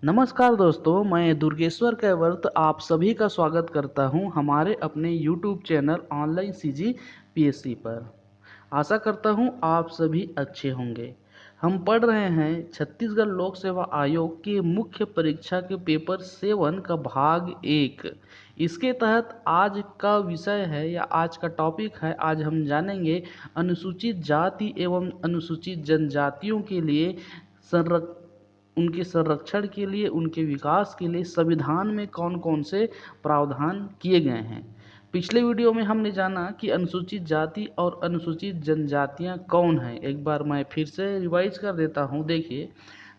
नमस्कार दोस्तों, मैं दुर्गेश्वर कैवर्त आप सभी का स्वागत करता हूं हमारे अपने YouTube channel online CG PSC पर। आशा करता हूं आप सभी अच्छे होंगे। हम पढ़ रहे हैं छत्तीसगढ़ लोक सेवा आयोग की मुख्य परीक्षा के पेपर 7 का भाग 1। इसके तहत आज का विषय है या आज का टॉपिक है, आज हम जानेंगे अनुसूचित जाति एवं अनुसूचित जनजातियों के लिए संरक्षण, उनके संरक्षण के लिए, उनके विकास के लिए संविधान में कौन कौन से प्रावधान किए गए हैं। पिछले वीडियो में हमने जाना कि अनुसूचित जाति और अनुसूचित जनजातियां कौन हैं। एक बार मैं फिर से रिवाइज कर देता हूं। देखिए,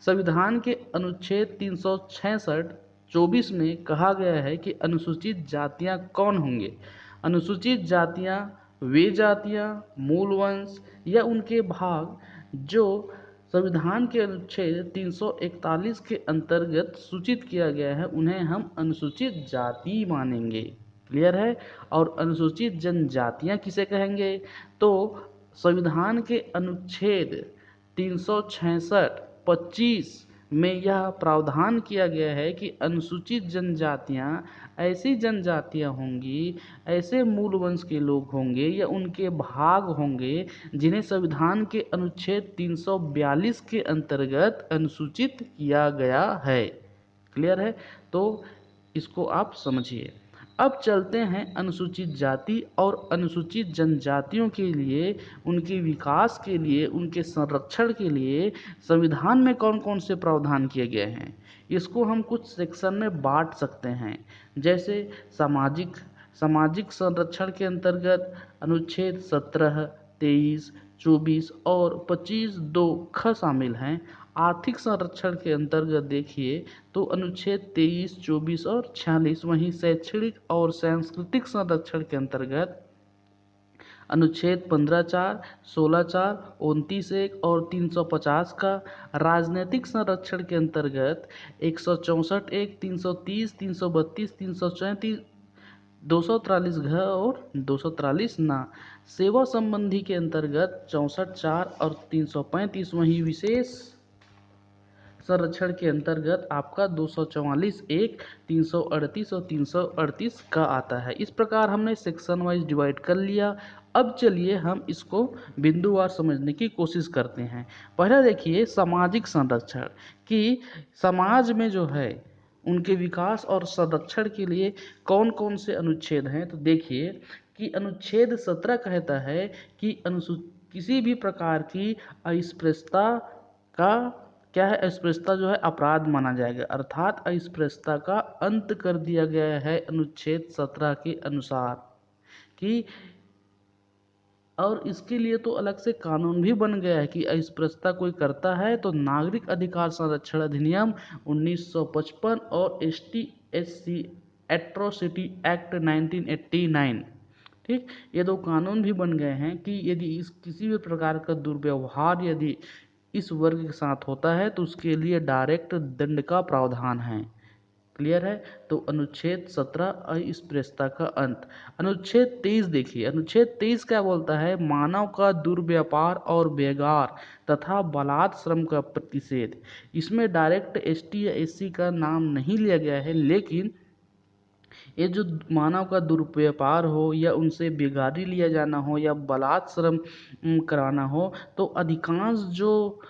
संविधान के अनुच्छेद 366-24 में कहा गया है कि अनुसूचित जातियां कौन होंगे। अनुसूचित जातियां वे जातियां, मूल वंश या उनके भाग जो संविधान के अनुच्छेद 341 के अंतर्गत सूचित किया गया है, उन्हें हम अनुसूचित जाति मानेंगे। क्लियर है। और अनुसूचित जनजातियां किसे कहेंगे? तो संविधान के अनुच्छेद 366-25 में यह प्रावधान किया गया है कि अनुसूचित जनजातियां ऐसी जनजातियां होंगी, ऐसे मूल वंश के लोग होंगे या उनके भाग होंगे जिन्हें संविधान के अनुच्छेद 342 के अंतर्गत अनुसूचित किया गया है। क्लियर है। तो इसको आप समझिए। अब चलते हैं अनुसूचित जाति और अनुसूचित जनजातियों के लिए, उनके विकास के लिए, उनके संरक्षण के लिए संविधान में कौन कौन से प्रावधान किए गए हैं। इसको हम कुछ सेक्शन में बांट सकते हैं। जैसे सामाजिक संरक्षण के अंतर्गत अनुच्छेद 17, 23, 24 और 25(2)(ख) शामिल हैं। आर्थिक संरक्षण के अंतर्गत देखिए तो अनुच्छेद 23, 24 और 46। वहीं शैक्षणिक और सांस्कृतिक संरक्षण के अंतर्गत अनुच्छेद 15(4), 16(4), 29(1) और 350 का। राजनीतिक संरक्षण के अंतर्गत 164(1), 330, 332, 334, 243(घ) और 243 ना। सेवा संबंधी के अंतर्गत 64(4) और 335। वहीं विशेष संरक्षण के अंतर्गत आपका 244(1), 338 और 338 का आता है। इस प्रकार हमने सेक्शन वाइज डिवाइड कर लिया। अब चलिए हम इसको बिंदुवार समझने की कोशिश करते हैं। पहले देखिए सामाजिक संरक्षण कि समाज में जो है उनके विकास और संरक्षण के लिए कौन कौन से अनुच्छेद हैं। तो देखिए कि अनुच्छेद 17 कहता है कि किसी भी प्रकार की अस्पृश्यता का क्या है, अस्पृश्यता जो है अपराध माना जाएगा, अर्थात अस्पृश्यता का अंत कर दिया गया है अनुच्छेद 17 के अनुसार कि, और इसके लिए तो अलग से कानून भी बन गया है कि अस्पृश्यता कोई करता है तो नागरिक अधिकार संरक्षण अधिनियम 1955 और ST/SC एट्रोसिटी एक्ट 1989, ठीक, ये दो कानून भी बन गए हैं कि यदि इस किसी भी प्रकार का दुर्व्यवहार यदि इस वर्ग के साथ होता है तो उसके लिए डायरेक्ट दंड का प्रावधान है। क्लियर है। तो अनुच्छेद 17 अस्पृश्यता का अंत। अनुच्छेद 23 देखिए, अनुच्छेद 23 क्या बोलता है? मानव का दुर्व्यापार और बेगार तथा बलात् श्रम का प्रतिषेध। इसमें डायरेक्ट ST या SC का नाम नहीं लिया गया है, लेकिन ये जो मानव का दुर्व्यापार हो या उनसे बेगारी लिया जाना हो या बलात् श्रम कराना हो, तो अधिकांश जो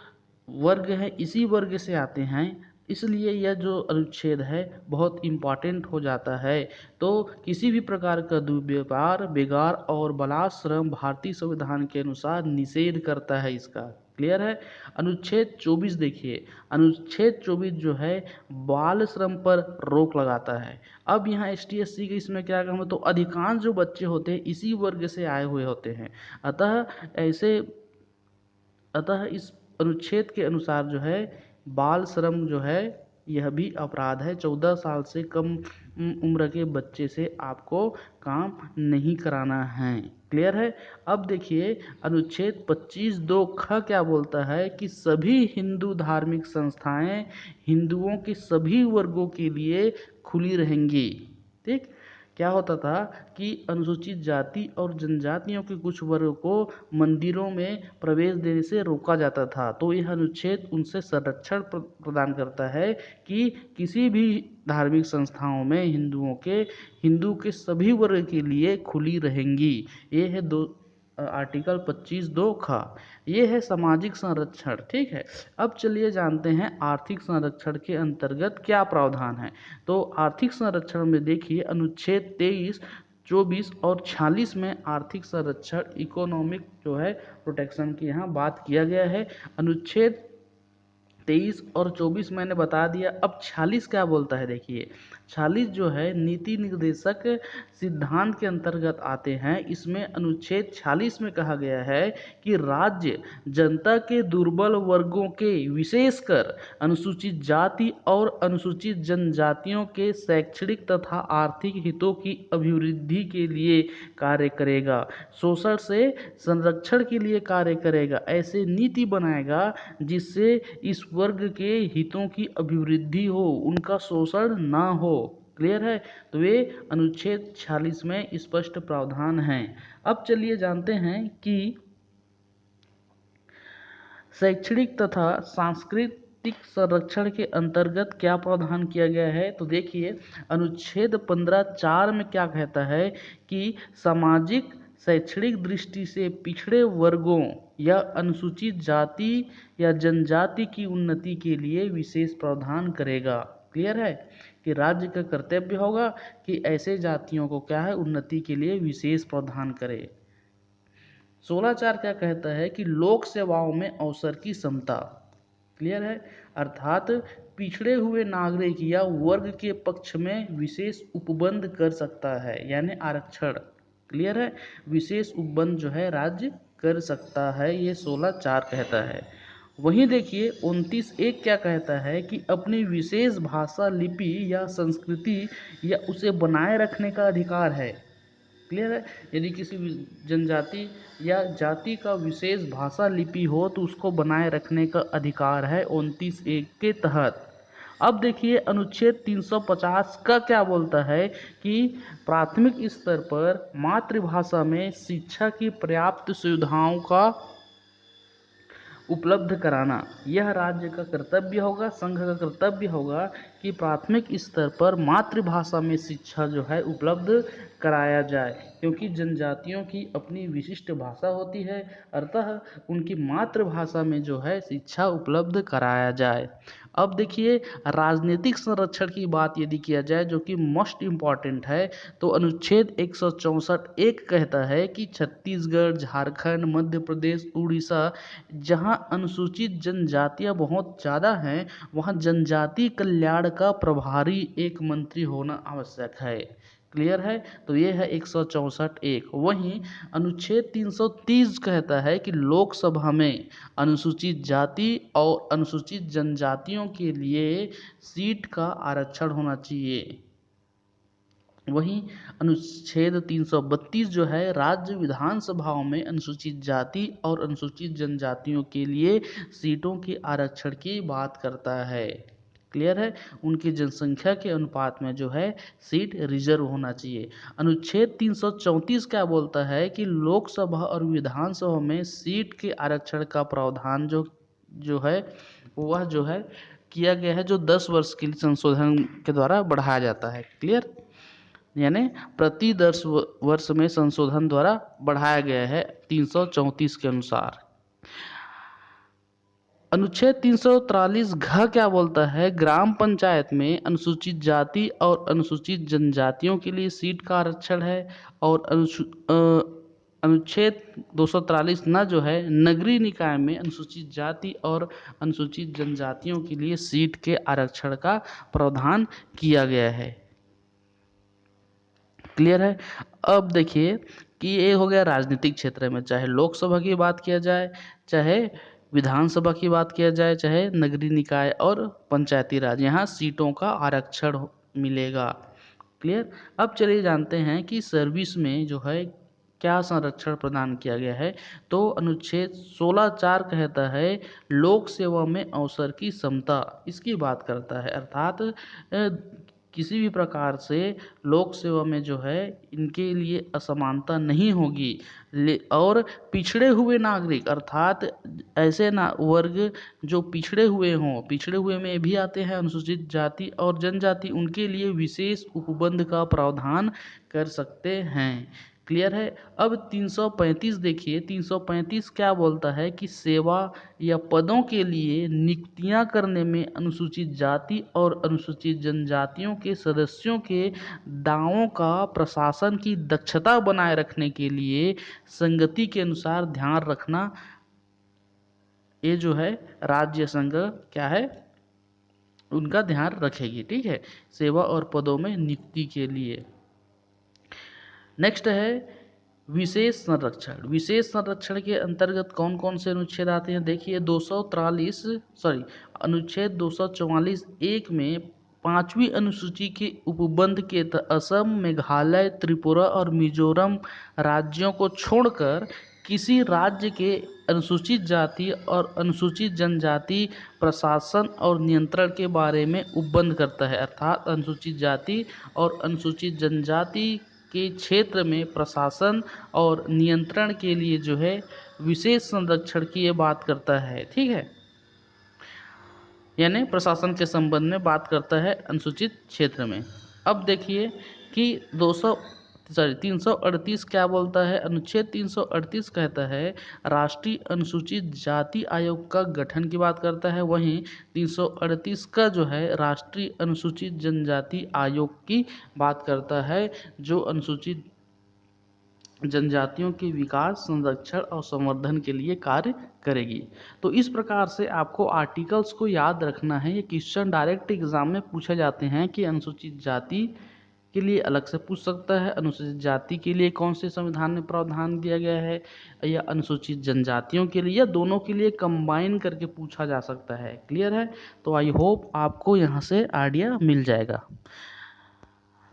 वर्ग है इसी वर्ग से आते हैं। इसलिए यह जो अनुच्छेद है बहुत इम्पॉर्टेंट हो जाता है। तो किसी भी प्रकार का दुर्व्यवहार, बेगार और बलात्श्रम भारतीय संविधान के अनुसार निषेध करता है इसका। क्लियर है। अनुच्छेद 24 देखिए, अनुच्छेद 24 जो है बाल श्रम पर रोक लगाता है। अब यहाँ ST/SC के इसमें क्या काम है, तो अधिकांश जो बच्चे होते हैं इसी वर्ग से आए हुए होते हैं। अतः इस अनुच्छेद के अनुसार जो है बाल श्रम जो है यह भी अपराध है। 14 साल से कम उम्र के बच्चे से आपको काम नहीं कराना है। क्लियर है। अब देखिए अनुच्छेद 25(2)(ख) क्या बोलता है कि सभी हिंदू धार्मिक संस्थाएं हिंदुओं के सभी वर्गों के लिए खुली रहेंगी। ठीक, क्या होता था कि अनुसूचित जाति और जनजातियों के कुछ वर्ग को मंदिरों में प्रवेश देने से रोका जाता था। तो यह अनुच्छेद उनसे संरक्षण प्रदान करता है कि किसी भी धार्मिक संस्थाओं में हिंदू के सभी वर्ग के लिए खुली रहेंगी। ये है आर्टिकल 25(2) ख। ये है सामाजिक संरक्षण। ठीक है, अब चलिए जानते हैं आर्थिक संरक्षण के अंतर्गत क्या प्रावधान है। तो आर्थिक संरक्षण में देखिए अनुच्छेद 23, 24 और 46 में आर्थिक संरक्षण इकोनॉमिक जो है प्रोटेक्शन की यहाँ बात किया गया है। अनुच्छेद 23 और 24 मैंने बता दिया। अब 46 क्या बोलता है, देखिए 46 जो है नीति निर्देशक सिद्धांत के अंतर्गत आते हैं। इसमें अनुच्छेद 46 में कहा गया है कि राज्य जनता के दुर्बल वर्गों के, विशेषकर अनुसूचित जाति और अनुसूचित जनजातियों के शैक्षणिक तथा आर्थिक हितों की अभिवृद्धि के लिए कार्य करेगा, शोषण से संरक्षण के लिए कार्य करेगा, ऐसे नीति बनाएगा जिससे इस वर्ग के हितों की अभिवृद्धि हो, उनका शोषण ना हो। क्लियर है, तो ये अनुच्छेद 46 में स्पष्ट प्रावधान है। अब चलिए जानते हैं कि शैक्षणिक तथा सांस्कृतिक संरक्षण के अंतर्गत क्या प्रावधान किया गया है। तो देखिए अनुच्छेद 15(4) में क्या कहता है कि सामाजिक शैक्षणिक दृष्टि से पिछड़े वर्गों या अनुसूचित जाति या जनजाति की उन्नति के लिए विशेष प्रावधान करेगा। क्लियर है कि राज्य का कर्तव्य होगा कि ऐसे जातियों को क्या है, उन्नति के लिए विशेष प्रावधान करे। 16(4) क्या कहता है कि लोक सेवाओं में अवसर की समता। क्लियर है, अर्थात पिछड़े हुए नागरिक या वर्ग के पक्ष में विशेष उपबंध कर सकता है, यानी आरक्षण। क्लियर है, विशेष उपबंध जो है राज्य कर सकता है, ये 16(4) कहता है। वहीं देखिए 29(1) क्या कहता है कि अपनी विशेष भाषा, लिपि या संस्कृति या उसे बनाए रखने का अधिकार है। क्लियर है, यदि किसी जनजाति या जाति का विशेष भाषा लिपि हो तो उसको बनाए रखने का अधिकार है 29(1) के तहत। अब देखिए अनुच्छेद 350 का क्या बोलता है कि प्राथमिक स्तर पर मातृभाषा में शिक्षा की पर्याप्त सुविधाओं का उपलब्ध कराना यह राज्य का कर्तव्य होगा, संघ का कर्तव्य होगा कि प्राथमिक स्तर पर मातृभाषा में शिक्षा जो है उपलब्ध कराया जाए, क्योंकि जनजातियों की अपनी विशिष्ट भाषा होती है, अतः उनकी मातृभाषा में जो है शिक्षा उपलब्ध कराया जाए। अब देखिए राजनीतिक संरक्षण की बात यदि किया जाए, जो कि मोस्ट इम्पॉर्टेंट है, तो अनुच्छेद 164(1) कहता है कि छत्तीसगढ़, झारखंड, मध्य प्रदेश, उड़ीसा जहां अनुसूचित जनजातियां बहुत ज़्यादा हैं, वहां जनजाति कल्याण का प्रभारी एक मंत्री होना आवश्यक है। क्लियर है, तो ये है 164(1). वहीं अनुच्छेद 330 कहता है कि लोकसभा में अनुसूचित जाति और अनुसूचित जनजातियों के लिए सीट का आरक्षण होना चाहिए। वहीं अनुच्छेद 332 जो है राज्य विधानसभाओं में अनुसूचित जाति और अनुसूचित जनजातियों के लिए सीटों के आरक्षण की बात करता है। क्लियर है, उनकी जनसंख्या के अनुपात में जो है सीट रिजर्व होना चाहिए। अनुच्छेद 334 क्या बोलता है कि लोकसभा और विधानसभा में सीट के आरक्षण का प्रावधान जो है वह जो है किया गया है, जो 10 वर्ष के लिए संशोधन के द्वारा बढ़ाया जाता है। क्लियर, यानी प्रति 10 वर्ष में संशोधन द्वारा बढ़ाया गया है 334 के अनुसार। अनुच्छेद 343 घ क्या बोलता है, ग्राम पंचायत में अनुसूचित जाति और अनुसूचित जनजातियों के लिए सीट का आरक्षण है। और अनुच्छेद 243 न जो है नगरीय निकाय में अनुसूचित जाति और अनुसूचित जनजातियों के लिए सीट के आरक्षण का प्रावधान किया गया है। क्लियर है, अब देखिए कि ये हो गया राजनीतिक क्षेत्र में, चाहे लोकसभा की बात किया जाए, चाहे विधानसभा की बात किया जाए, चाहे नगरीय निकाय और पंचायती राज, यहाँ सीटों का आरक्षण मिलेगा। क्लियर, अब चलिए जानते हैं कि सर्विस में जो है क्या संरक्षण प्रदान किया गया है। तो अनुच्छेद 16(4) कहता है लोक सेवा में अवसर की समता, इसकी बात करता है, अर्थात किसी भी प्रकार से लोक सेवा में जो है इनके लिए असमानता नहीं होगी। और पिछड़े हुए नागरिक अर्थात ऐसे वर्ग जो पिछड़े हुए हों, पिछड़े हुए में भी आते हैं अनुसूचित जाति और जनजाति, उनके लिए विशेष उपबंध का प्रावधान कर सकते हैं। क्लियर है। अब 335 देखिए, 335 क्या बोलता है कि सेवा या पदों के लिए नियुक्तियां करने में अनुसूचित जाति और अनुसूचित जनजातियों के सदस्यों के दावों का प्रशासन की दक्षता बनाए रखने के लिए संगति के अनुसार ध्यान रखना, ये जो है राज्य संघ क्या है उनका ध्यान रखेगी। ठीक है, सेवा और पदों में नियुक्ति के लिए। नेक्स्ट है विशेष संरक्षण। विशेष संरक्षण के अंतर्गत कौन कौन से अनुच्छेद आते हैं? देखिए 243 अनुच्छेद 244 एक में 5वीं अनुसूची के उपबंध के तहत असम, मेघालय, त्रिपुरा और मिजोरम राज्यों को छोड़कर किसी राज्य के अनुसूचित जाति और अनुसूचित जनजाति प्रशासन और नियंत्रण के बारे में उपबंध करता है। अर्थात अनुसूचित जाति और अनुसूचित जनजाति के क्षेत्र में प्रशासन और नियंत्रण के लिए जो है विशेष संरक्षण की ये बात करता है। ठीक है, यानी प्रशासन के संबंध में बात करता है अनुसूचित क्षेत्र में। अब देखिए कि 338 क्या बोलता है? अनुच्छेद 338 कहता है राष्ट्रीय अनुसूचित जाति आयोग का गठन की बात करता है। वहीं 338 का जो है राष्ट्रीय अनुसूचित जनजाति आयोग की बात करता है, जो अनुसूचित जनजातियों के विकास, संरक्षण और संवर्धन के लिए कार्य करेगी। तो इस प्रकार से आपको आर्टिकल्स को याद रखना है। ये क्वेश्चन डायरेक्ट एग्जाम में पूछे जाते हैं कि अनुसूचित जाति के लिए अलग से पूछ सकता है, अनुसूचित जाति के लिए कौन से संविधान में प्रावधान दिया गया है, या अनुसूचित जनजातियों के लिए, या दोनों के लिए कंबाइन करके पूछा जा सकता है। क्लियर है? तो आई होप आपको यहाँ से आइडिया मिल जाएगा।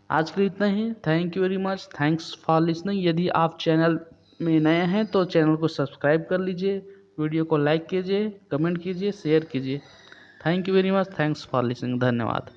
आज के लिए इतना ही। Thank you very much, thanks for listening. यदि आप चैनल में नए हैं तो चैनल को सब्सक्राइब कर लीजिए, वीडियो को लाइक कीजिए, कमेंट कीजिए, शेयर कीजिए। Thank you very much, thanks for listening. धन्यवाद।